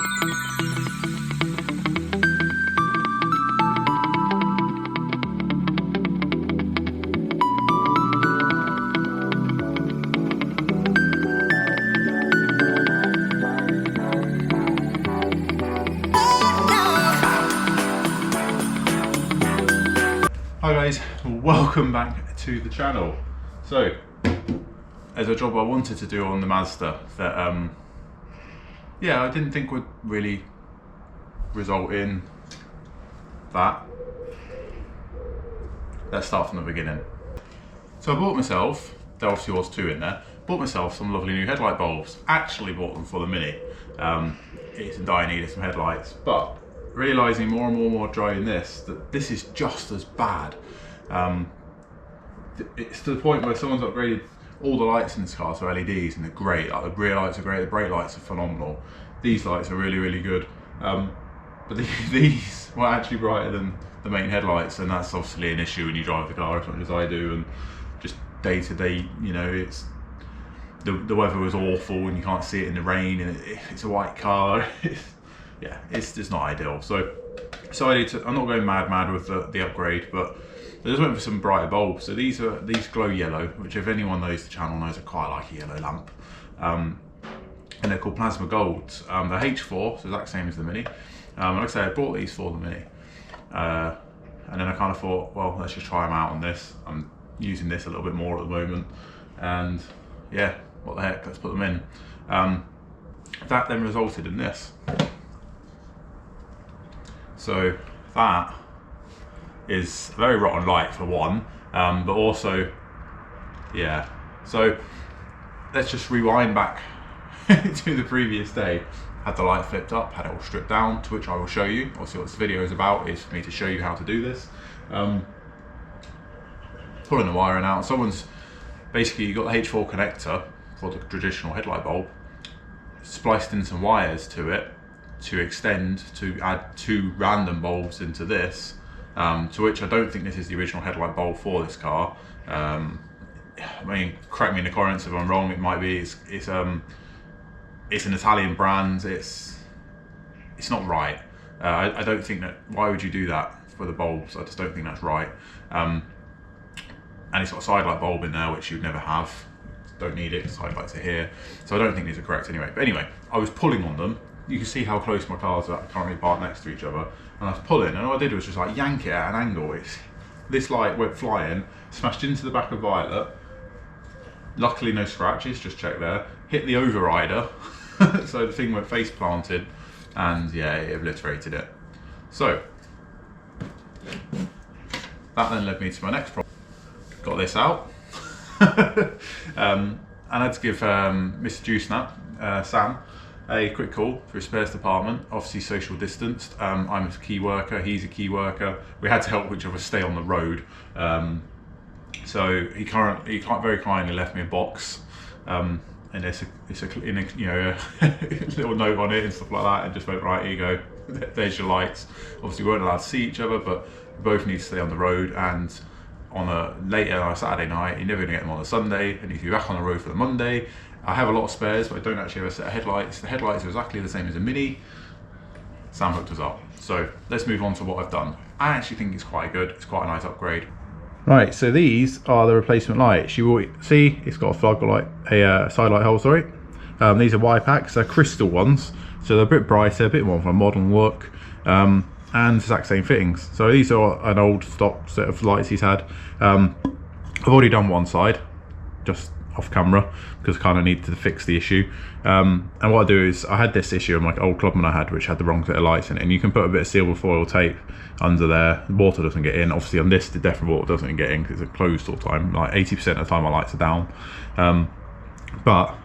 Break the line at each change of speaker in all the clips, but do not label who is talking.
Hi guys, welcome back to the channel. So, there's a job I wanted to do on the Mazda that, yeah, I didn't think would really result in that. Let's start from the beginning. So I bought myself, there obviously was two in there, bought myself some lovely new headlight bulbs. Actually bought them for the Mini. It's in dire need of some headlights, but realising more and more driving this, that this is just as bad. It's to the point where someone's upgraded all the lights in this car to LEDs and they're great. Like the rear lights are great, the brake lights are phenomenal. These lights are really, really good. But these were actually brighter than the main headlights, and that's obviously an issue when you drive the car as much as I do, and just day to day, you know, it's the weather was awful and you can't see it in the rain, and it's a white car. Yeah, it's just not ideal. So decided to, I'm not going mad with the upgrade, but I just went for some brighter bulbs. So these glow yellow, which if anyone knows the channel knows I quite like a yellow lamp. And they're called plasma golds. They're H4, so exact same as the Mini. And like I say, I bought these for the Mini. And then I kind of thought, well, let's just try them out on this. I'm using this a little bit more at the moment. And yeah, what the heck, let's put them in. That then resulted in this. So that is a very rotten light for one, but also, yeah. So let's just rewind back to the previous day. Had the light flipped up, had it all stripped down, to which I will show you. Obviously what this video is about is for me to show you how to do this. Pulling the wiring out. Someone's basically, you've got the H4 connector for the traditional headlight bulb, spliced in some wires to it to extend to add two random bulbs into this, to which I don't think this is the original headlight bulb for this car. I mean, correct me in the comments if I'm wrong, it might be. It's an Italian brand, it's not right. I don't think that, why would you do that for the bulbs? I just don't think that's right. And it's got a side light bulb in there, which you'd never have. Don't need it, side lights are here. So I don't think these are correct anyway. But anyway, I was pulling on them. You can see how close my cars are currently parked next to each other. And I was pulling, and all I did was just like yank it at an angle. This light went flying, smashed into the back of Violet. Luckily no scratches, just check there. Hit the overrider, so the thing went face planted, and yeah, it obliterated it. So, that then led me to my next problem. Got this out. And I had to give Mr. Juice Snap, Sam, a quick call for his spares department. Obviously social distanced. I'm a key worker, he's a key worker. We had to help each other stay on the road. So he very kindly left me a box, and it's a you know, a little note on it and stuff like that, and just went, right, here you go, there's your lights. Obviously we weren't allowed to see each other, but we both need to stay on the road, and on a later Saturday night, you're never gonna get them on a Sunday, and if you're back on the road for the Monday. I have a lot of spares, but I don't actually have a set of headlights. The headlights are exactly the same as a Mini. Sam hooked us up. So let's move on to what I've done. I actually think it's quite good. It's quite a nice upgrade. Right, so these are the replacement lights. You will see it's got a floodlight, a side light hole, sorry. These are Y-packs, they're crystal ones. So they're a bit brighter, a bit more of a modern look. And exact same fittings. So these are an old stock set of lights he's had. I've already done one side, just off camera, because I kind of needed to fix the issue. And what I do is, I had this issue on my old Clubman I had, which had the wrong set of lights in it, and you can put a bit of silver foil tape under there, water doesn't get in. Obviously on this, the definite water doesn't get in because it's closed all the time. Like 80% of the time my lights are down. But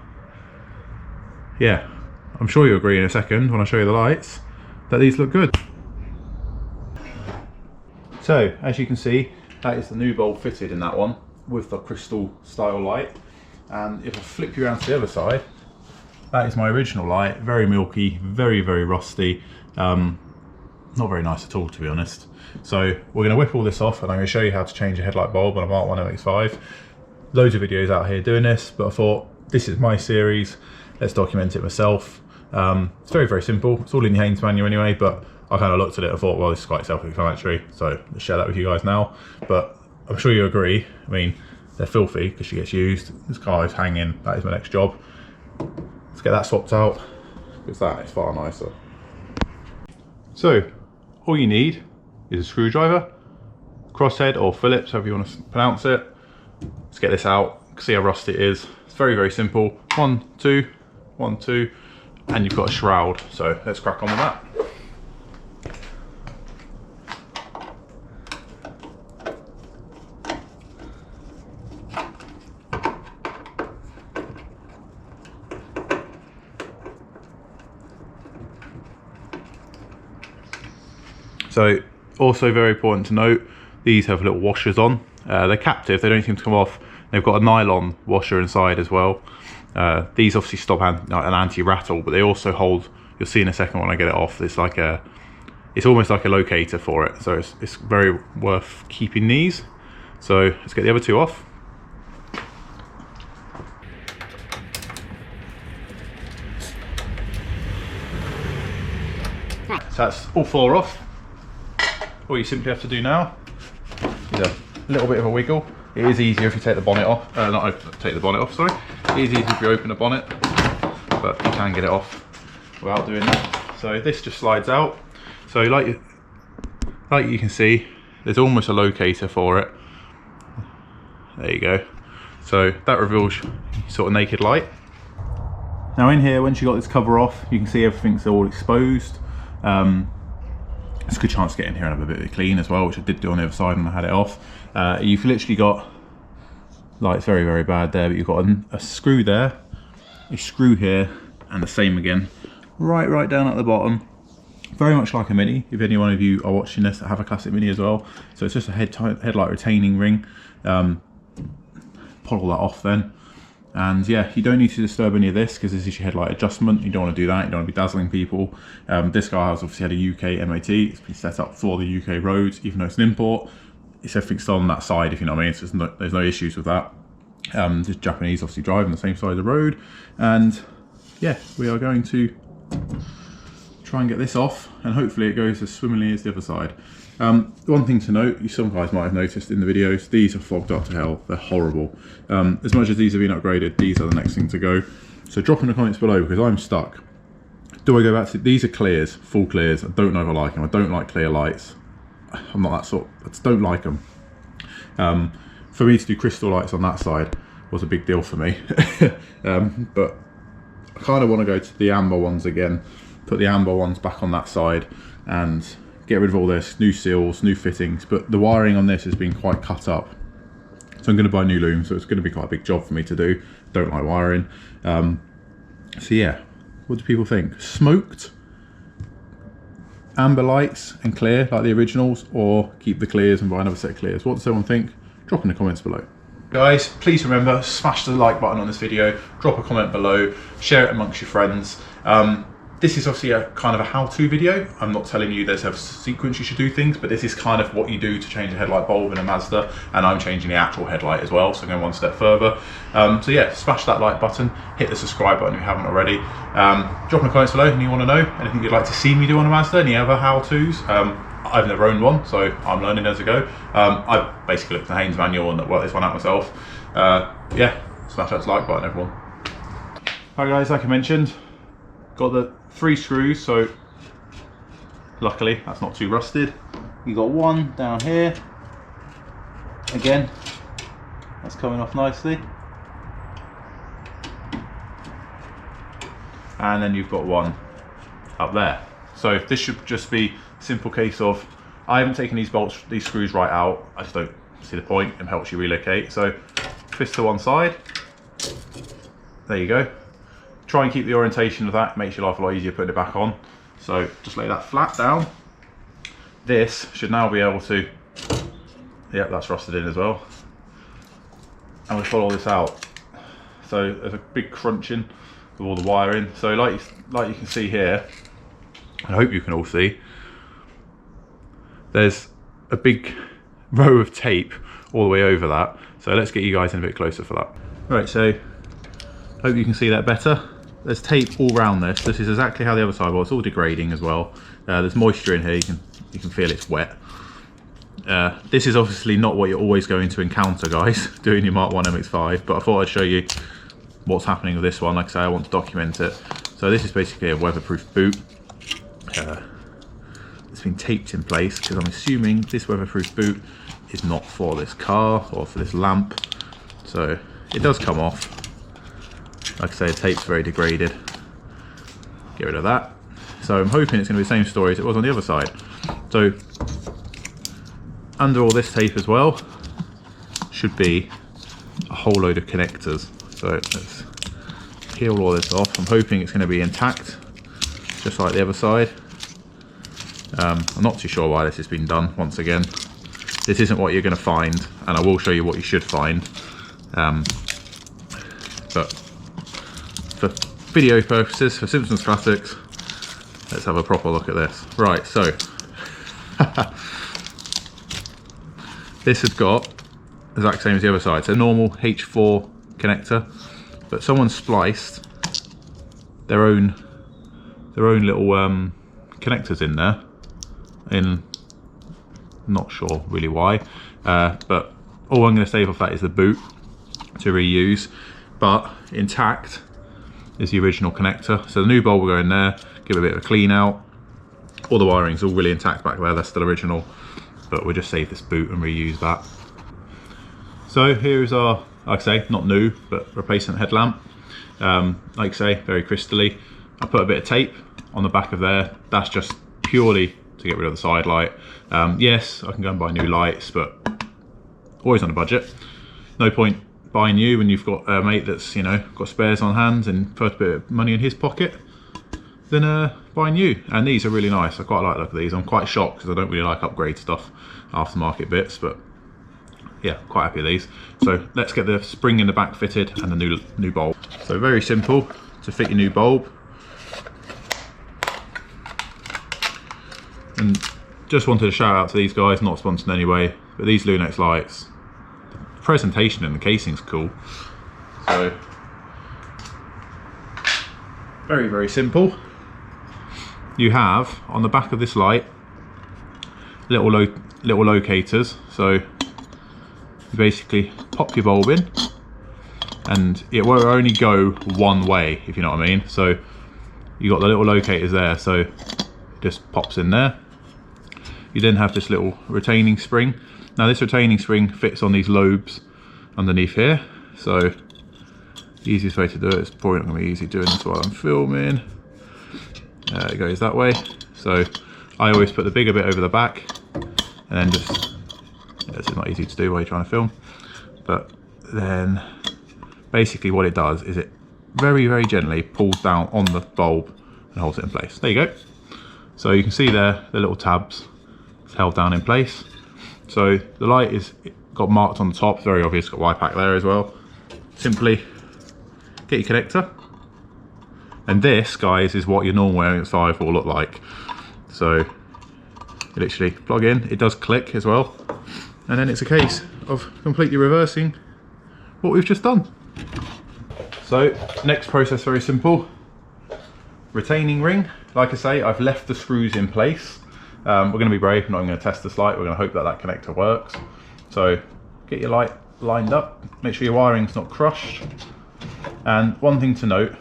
yeah, I'm sure you'll agree in a second when I show you the lights that these look good. So as you can see, that is the new bulb fitted in that one with the crystal style light. And if I flip you around to the other side, that is my original light. Very milky, very rusty, not very nice at all, to be honest. So we're going to whip all this off, and I'm going to show you how to change a headlight bulb on a Mark 1 MX5. Loads of videos out here doing this, but I thought this is my series, let's document it myself. It's very, very simple. It's all in the Haynes manual anyway, but I kind of looked at it and thought, well, this is quite self-explanatory, so let's share that with you guys now. But I'm sure you agree, I mean, they're filthy because she gets used. This car is hanging, that is my next job. Let's get that swapped out, because that is far nicer. So, all you need is a screwdriver, crosshead or Phillips, however you want to pronounce it. Let's get this out, see how rusty it is. It's very, very simple. 1, 2, 1, 2, and you've got a shroud. So let's crack on with that. So also very important to note, these have little washers on. They're captive, they don't seem to come off. They've got a nylon washer inside as well. These obviously stop an anti-rattle, but they also hold, you'll see in a second when I get it off, it's like it's almost like a locator for it. So it's very worth keeping these. So let's get the other two off. So that's all 4 off. All you simply have to do now is a little bit of a wiggle. It is easier if you take the bonnet off, take the bonnet off, sorry. It is easier if you open the bonnet, but you can get it off without doing that. So this just slides out. So like you can see, there's almost a locator for it. There you go. So that reveals sort of naked light. Now in here, once you got this cover off, you can see everything's all exposed. It's a good chance to get in here and have a bit of it clean as well, which I did do on the other side when I had it off. You've literally got, like, it's very, very bad there, but you've got a screw there, a screw here, and the same again, right down at the bottom. Very much like a Mini, if any one of you are watching this that have a classic Mini as well. So it's just a headlight retaining ring. Pull all that off then. And yeah, you don't need to disturb any of this because this is your headlight adjustment. You don't want to do that, you don't want to be dazzling people. This car has obviously had a UK MOT, it's been set up for the UK roads, even though it's an import. It's everything's still on that side, if you know what I mean, so there's no issues with that. Just Japanese obviously driving the same side of the road. And yeah, we are going to try and get this off, and hopefully it goes as swimmingly as the other side. One thing to note, some guys might have noticed in the videos, these are fogged up to hell, they're horrible. As much as these have been upgraded, these are the next thing to go. So drop in the comments below, because I'm stuck. Do I go back to, these are clears, full clears, I don't know if I like them, I don't like clear lights. I'm not that sort, I just don't like them. For me to do crystal lights on that side was a big deal for me. But I kind of want to go to the amber ones again, put the amber ones back on that side, and get rid of all this, new seals, new fittings, but the wiring on this has been quite cut up. So I'm going to buy new looms, so it's going to be quite a big job for me to do. Don't like wiring. So yeah, what do people think? Smoked, amber lights and clear like the originals, or keep the clears and buy another set of clears? What does everyone think? Drop in the comments below. Guys, please remember, smash the like button on this video, drop a comment below, share it amongst your friends. This is obviously a kind of a how-to video. I'm not telling you there's a sequence you should do things, but this is kind of what you do to change a headlight bulb in a Mazda, and I'm changing the actual headlight as well, so I'm going one step further. So yeah, smash that like button, hit the subscribe button if you haven't already. Drop in the comments below if you want to know anything you'd like to see me do on a Mazda, any other how-tos. I've never owned one, so I'm learning as I go. I've basically looked at the Haynes manual and worked this one out myself. Yeah, smash that like button, everyone. Alright guys, like I mentioned, got the 3 screws, so luckily that's not too rusted. You got one down here, again, that's coming off nicely. And then you've got one up there. So this should just be a simple case of, I haven't taken these bolts, these screws right out, I just don't see the point, it helps you relocate. So twist to one side, there you go. Try and keep the orientation of that, it makes your life a lot easier putting it back on. So just lay that flat down. This should now be able to, yeah, that's rusted in as well. And we follow this out. So there's a big crunching with all the wiring. So like you can see here, I hope you can all see, there's a big row of tape all the way over that. So let's get you guys in a bit closer for that. Right, so hope you can see that better. there's tape all around this. This is exactly how the other side was. It's all degrading as well. There's moisture in here. You can feel it's wet. This is obviously not what you're always going to encounter, guys, doing your Mk1 MX5, but I thought I'd show you what's happening with this one. Like I say, I want to document it. So this is basically a weatherproof boot. It's been taped in place because I'm assuming this weatherproof boot is not for this car or for this lamp. So it does come off. Like I say, the tape's very degraded. Get rid of that. So I'm hoping it's going to be the same story as it was on the other side. So under all this tape as well should be a whole load of connectors. So let's peel all this off. I'm hoping it's going to be intact, just like the other side. I'm not too sure why this has been done. Once again, this isn't what you're going to find, and I will show you what you should find. But for video purposes, for Simpsons Classics, let's have a proper look at this. Right, so this has got the exact same as the other side. It's a normal H4 connector, but someone spliced their own little connectors in there. Not sure really why, but all I'm going to save off that is the boot to reuse, but intact is the original connector. So the new bulb will go in there, give it a bit of a clean out. All the wiring's all really intact back there, that's still original, but we'll just save this boot and reuse that. So here's our, like I say, not new, but replacement headlamp. Like I say, very crystally. I put a bit of tape on the back of there. That's just purely to get rid of the side light. Yes, I can go and buy new lights, but always on a budget. No point buying new when you've got a mate that's, you know, got spares on hand and put a bit of money in his pocket, then buy new. And these are really nice. I quite like the look of these. I'm quite shocked because I don't really like upgrade stuff, aftermarket bits, but yeah, quite happy with these. So let's get the spring in the back fitted and the new bulb. So very simple to fit your new bulb. And just wanted to shout out to these guys, not sponsored in any way, but these Lunex lights, the presentation and the casing's cool. So very, very simple. You have on the back of this light little locators. So you basically pop your bulb in, and it will only go one way, if you know what I mean. So you got the little locators there, so it just pops in there. You then have this little retaining spring. Now this retaining spring fits on these lobes underneath here. So the easiest way to do it, it's probably not going to be easy doing this while I'm filming. It goes that way. So I always put the bigger bit over the back, and then just, yeah, this is not easy to do while you're trying to film, but then basically what it does is it very, very gently pulls down on the bulb and holds it in place. There you go. So you can see there the little tabs, it's held down in place. So the light is got marked on the top, very obvious, got Y-pack there as well. Simply get your connector, and this, guys, is what your normal MX5 will look like. So you literally plug in, it does click as well, and then it's a case of completely reversing what we've just done. So next process, very simple. Retaining ring, like I say, I've left the screws in place. We're going to be brave, not going to test this light, we're going to hope that that connector works. So get your light lined up, make sure your wiring's not crushed. And one thing to note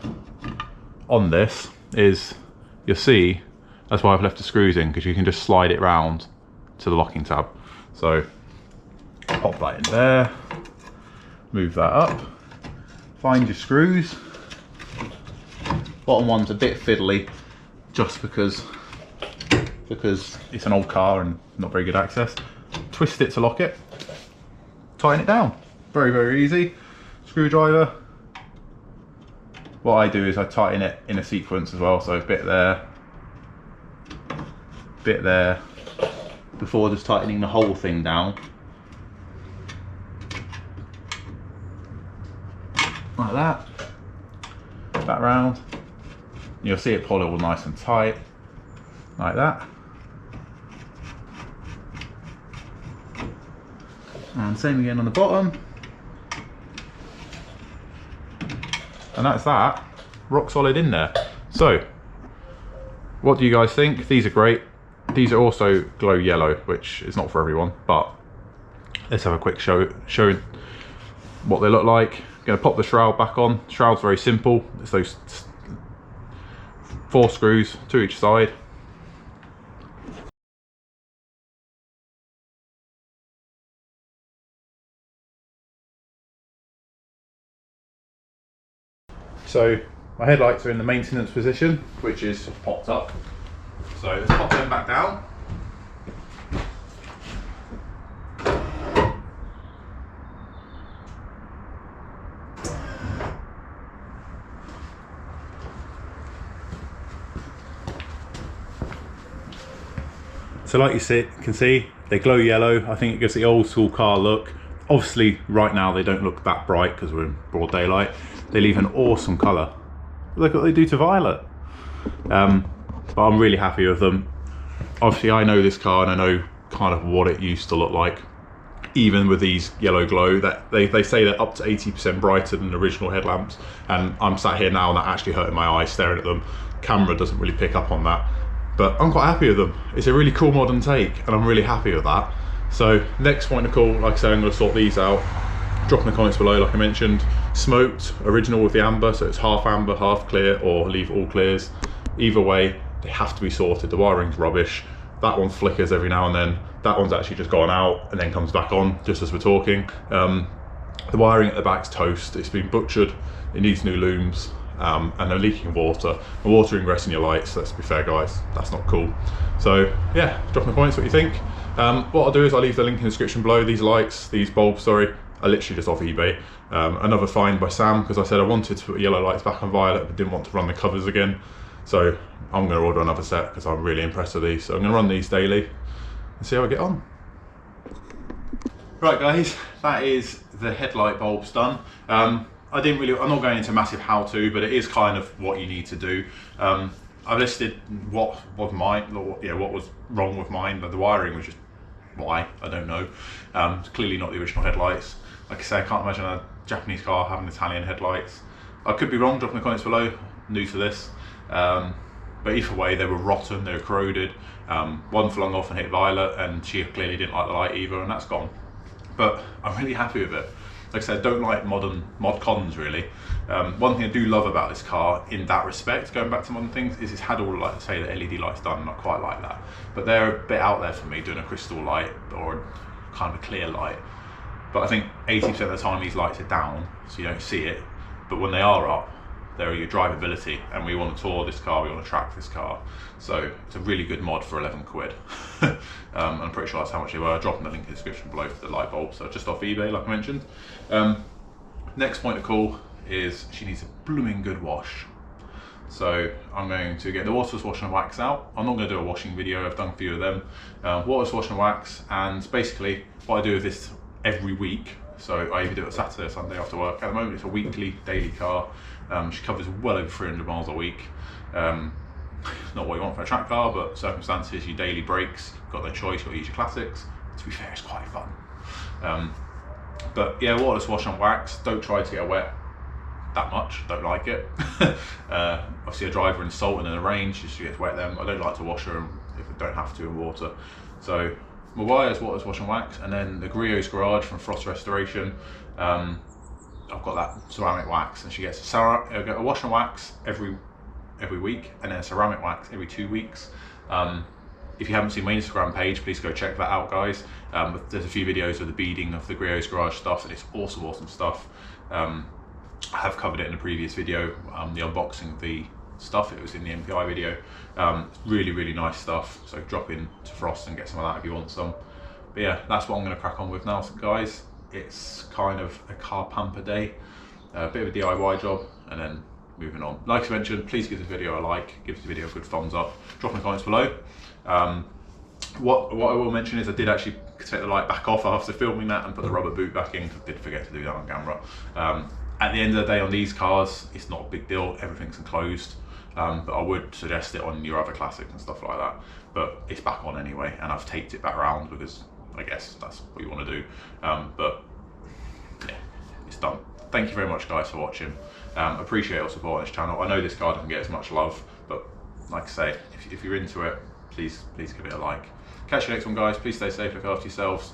on this is, you'll see, that's why I've left the screws in, because you can just slide it round to the locking tab. So pop that in there, move that up, find your screws. Bottom one's a bit fiddly, just because it's an old car and not very good access. Twist it to lock it, tighten it down. Very, very easy. Screwdriver. What I do is I tighten it in a sequence as well, so a bit there, before just tightening the whole thing down. Like that. Back round. You'll see it pull it all nice and tight, like that. And same again on the bottom. And that's that. rock solid in there. So, what do you guys think? These are great. These are also glow yellow, which is not for everyone, but let's have a quick show what they look like. I'm going to pop the shroud back on. Shroud's very simple. It's those 4 screws to each side. So my headlights are in the maintenance position, which is popped up. So let's pop them back down. So like you can see, they glow yellow. I think it gives the old school car look. Obviously right now they don't look that bright because we're in broad daylight. They leave an awesome colour. Look what they do to violet. But I'm really happy with them. Obviously I know this car and I know kind of what it used to look like. Even with these yellow glow, that they say they're up to 80% brighter than the original headlamps. And I'm sat here now and that actually hurting my eyes staring at them. Camera doesn't really pick up on that. But I'm quite happy with them. It's a really cool modern take and I'm really happy with that. So next point of call, like I say, I'm going to sort these out. Drop in the comments below, like I mentioned. Smoked, original with the amber, so it's half amber, half clear, or leave all clears. Either way, they have to be sorted. The wiring's rubbish. That one flickers every now and then. That one's actually just gone out and then comes back on, just as we're talking. The wiring at the back's toast. It's been butchered. It needs new looms. And they're leaking water. A water ingress in your lights, let's be fair guys, that's not cool. So yeah, drop in the comments what you think. What I'll do is I'll leave the link in the description below. These lights, these bulbs, sorry, are literally just off eBay. Another find by Sam, because I said I wanted to put yellow lights back on violet but didn't want to run the covers again. So I'm going to order another set because I'm really impressed with these. So I'm going to run these daily and see how I get on. Right guys, that is the headlight bulbs done. I'm not going into massive how-to, but it is kind of what you need to do. I've listed what was wrong with mine, but the wiring was just why, I don't know. It's clearly not the original headlights. Like I say, I can't imagine a Japanese car having Italian headlights. I could be wrong, drop in the comments below, new to this. But either way, they were rotten, they were corroded. One flung off and hit violet, and she clearly didn't like the light either, and that's gone. But I'm really happy with it. Like I said, I don't like mod cons really. One thing I do love about this car in that respect, going back to modern things, is it's had all, like say, the LED lights done. Not quite like that, but they're a bit out there for me, doing a crystal light or kind of a clear light. But I think 80% of the time these lights are down, so you don't see it. But when they are up, they're your drivability, and we want to tour this car, we want to track this car. So it's a really good mod for 11 quid. I'm pretty sure that's how much they were. I'll drop in the link in the description below for the light bulb. So just off eBay, like I mentioned. Next point of call is she needs a blooming good wash. So I'm going to get the waterless wash and wax out. I'm not going to do a washing video, I've done a few of them. Waterless wash and wax, and basically what I do with this every week. So I either do it Saturday or Sunday after work. At the moment it's a weekly, daily car. She covers well over 300 miles a week. Not what you want for a track car, but circumstances, your daily breaks, you've got no choice, you've got to use your classics. To be fair, it's quite fun. But yeah, waterless wash and wax. Don't try to get wet that much, don't like it. Obviously I drive her in salt and in the rain, she gets wet then. I don't like to wash her if I don't have to in water. So my wires, waterless wash and wax, and then the Eunos Garage from Frost Restoration. I've got that ceramic wax, and she gets a wash and wax every week, and then a ceramic wax every 2 weeks. If you haven't seen my Instagram page, please go check that out, guys. There's a few videos of the beading of the Eunos Garage stuff, and it's awesome stuff. I have covered it in a previous video, the unboxing of the stuff. It was in the MK1 video. Really nice stuff. So drop in to Frost and get some of that if you want some. But yeah, that's what I'm going to crack on with now, guys. It's kind of a car pamper day, a bit of a DIY job, and then moving on. Like I mentioned, please give this video a like, give this video a good thumbs up, drop in the comments below. What I will mention is I did actually take the light back off after filming that and put the rubber boot back in. I did forget to do that on camera. At the end of the day on these cars, it's not a big deal, everything's enclosed. But I would suggest it on your other classics and stuff like that. But it's back on anyway, and I've taped it back around because I guess that's what you want to do. But yeah, it's done. thank you very much, guys, for watching. Appreciate your support on this channel. I know this car doesn't get as much love, but like I say, if you're into it, please give it a like. Catch you next one, guys. Please stay safe, look after yourselves.